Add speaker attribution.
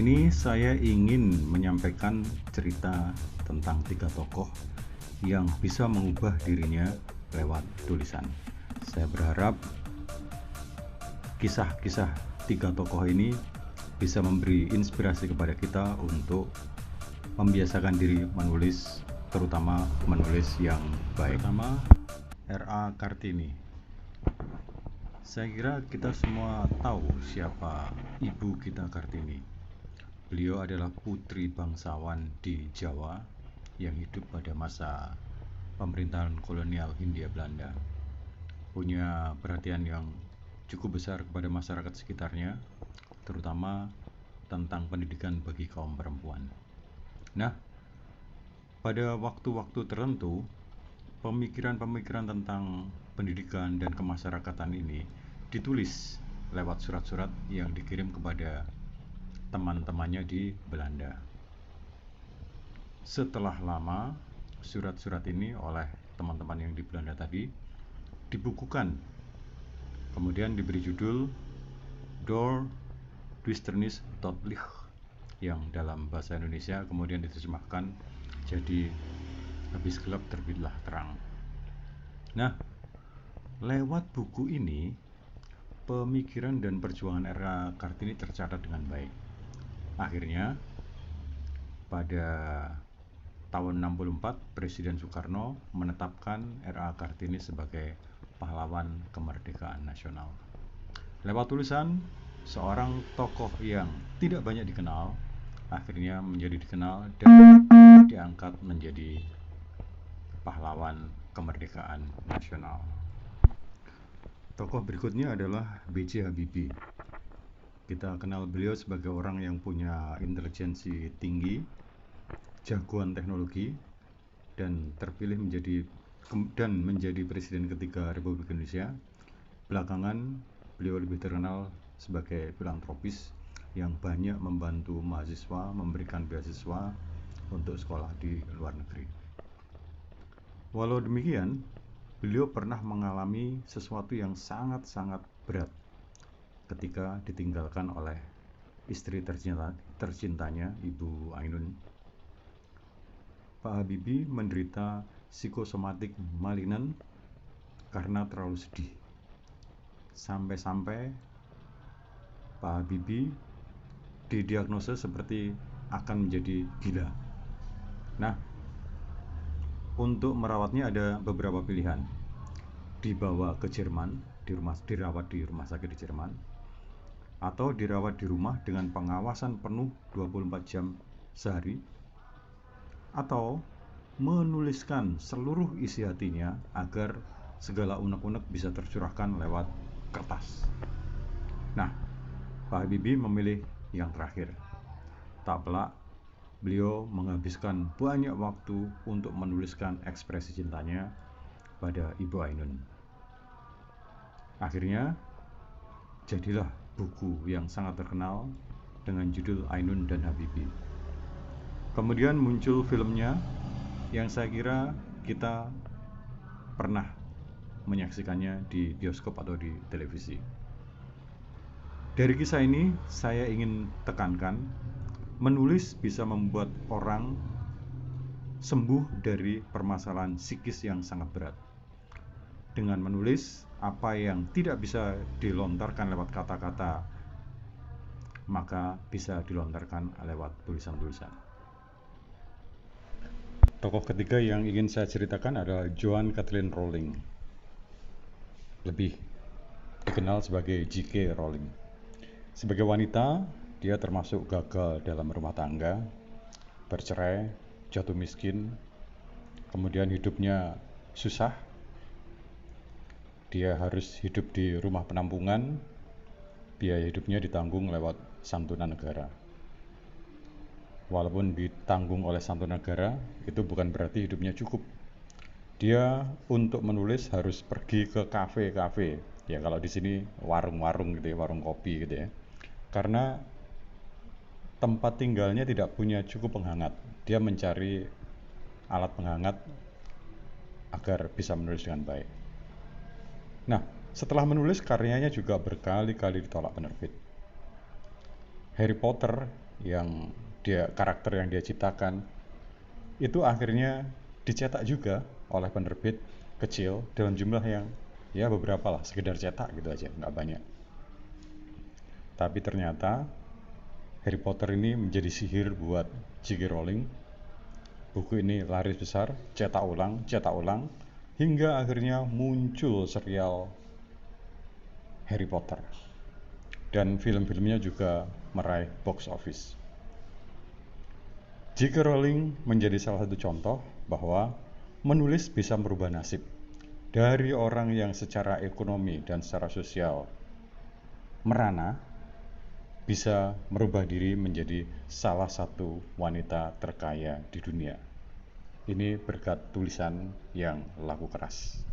Speaker 1: ini saya ingin menyampaikan cerita tentang 3 tokoh yang bisa mengubah dirinya lewat tulisan. Saya berharap kisah-kisah 3 tokoh ini bisa memberi inspirasi kepada kita untuk membiasakan diri menulis, terutama menulis yang baik. Pertama, R.A. Kartini. Saya kira kita semua tahu siapa ibu kita Kartini. Beliau adalah putri bangsawan di Jawa yang hidup pada masa pemerintahan kolonial Hindia Belanda. Punya perhatian yang cukup besar kepada masyarakat sekitarnya, terutama tentang pendidikan bagi kaum perempuan. Nah, pada waktu-waktu tertentu, pemikiran-pemikiran tentang pendidikan dan kemasyarakatan ini ditulis lewat surat-surat yang dikirim kepada teman-temannya di Belanda. Setelah lama, surat-surat ini oleh teman-teman yang di Belanda tadi dibukukan, kemudian diberi judul Door Duisternis tot Licht, yang dalam bahasa Indonesia kemudian diterjemahkan jadi habis gelap terbitlah terang. Nah, lewat buku ini pemikiran dan perjuangan R.A. Kartini tercatat dengan baik. Akhirnya pada tahun 64 Presiden Soekarno menetapkan R.A. Kartini sebagai pahlawan kemerdekaan nasional. Lewat tulisan seorang tokoh yang tidak banyak dikenal akhirnya menjadi dikenal dan diangkat menjadi pahlawan kemerdekaan nasional. Tokoh berikutnya adalah B.J. Habibie. Kita kenal beliau sebagai orang yang punya intelijensi tinggi, jagoan teknologi, dan terpilih menjadi presiden ketiga Republik Indonesia. Belakangan beliau lebih terkenal sebagai filantropis yang banyak membantu mahasiswa, memberikan beasiswa untuk sekolah di luar negeri. Walau demikian, beliau pernah mengalami sesuatu yang sangat-sangat berat ketika ditinggalkan oleh istri tercintanya, Ibu Ainun. Pak Habibie menderita psikosomatik malignant karena terlalu sedih. Sampai-sampai Pak Habibie didiagnosa seperti akan menjadi gila. Nah, untuk merawatnya ada beberapa pilihan. Dibawa ke Jerman, dirawat di rumah sakit di Jerman, atau dirawat di rumah dengan pengawasan penuh 24 jam sehari, atau menuliskan seluruh isi hatinya agar segala unek-unek bisa tercurahkan lewat kertas. Nah, Pak Habibie memilih yang terakhir. Tak pelak, beliau menghabiskan banyak waktu untuk menuliskan ekspresi cintanya pada Ibu Ainun. Akhirnya, jadilah buku yang sangat terkenal dengan judul Ainun dan Habibie. Kemudian muncul filmnya yang saya kira kita pernah menyaksikannya di bioskop atau di televisi. Dari kisah ini saya ingin tekankan, menulis bisa membuat orang sembuh dari permasalahan psikis yang sangat berat. Dengan menulis apa yang tidak bisa dilontarkan lewat kata-kata, maka bisa dilontarkan lewat tulisan-tulisan. Tokoh ketiga yang ingin saya ceritakan adalah Joan Kathleen Rowling, lebih dikenal sebagai J.K. Rowling. Sebagai wanita, dia termasuk gagal dalam rumah tangga, bercerai, jatuh miskin, kemudian hidupnya susah. Dia harus hidup di rumah penampungan, biaya hidupnya ditanggung lewat santunan negara. Walaupun ditanggung oleh santunan negara, itu bukan berarti hidupnya cukup. Dia untuk menulis harus pergi ke kafe-kafe, ya kalau di sini warung-warung gitu ya, warung kopi gitu ya. Karena tempat tinggalnya tidak punya cukup penghangat. Dia mencari alat penghangat agar bisa menulis dengan baik. Nah, setelah menulis, karyanya juga berkali-kali ditolak penerbit. Harry Potter yang karakter yang dia ciptakan itu akhirnya dicetak juga oleh penerbit kecil dalam jumlah yang ya beberapa lah, sekedar cetak gitu aja, nggak banyak. Tapi ternyata Harry Potter ini menjadi sihir buat J.K. Rowling. Buku ini laris besar, cetak ulang, hingga akhirnya muncul serial Harry Potter. Dan film-filmnya juga meraih box office. J.K. Rowling menjadi salah satu contoh bahwa menulis bisa merubah nasib. Dari orang yang secara ekonomi dan secara sosial merana, bisa merubah diri menjadi salah satu wanita terkaya di dunia. Ini berkat tulisan yang laku keras.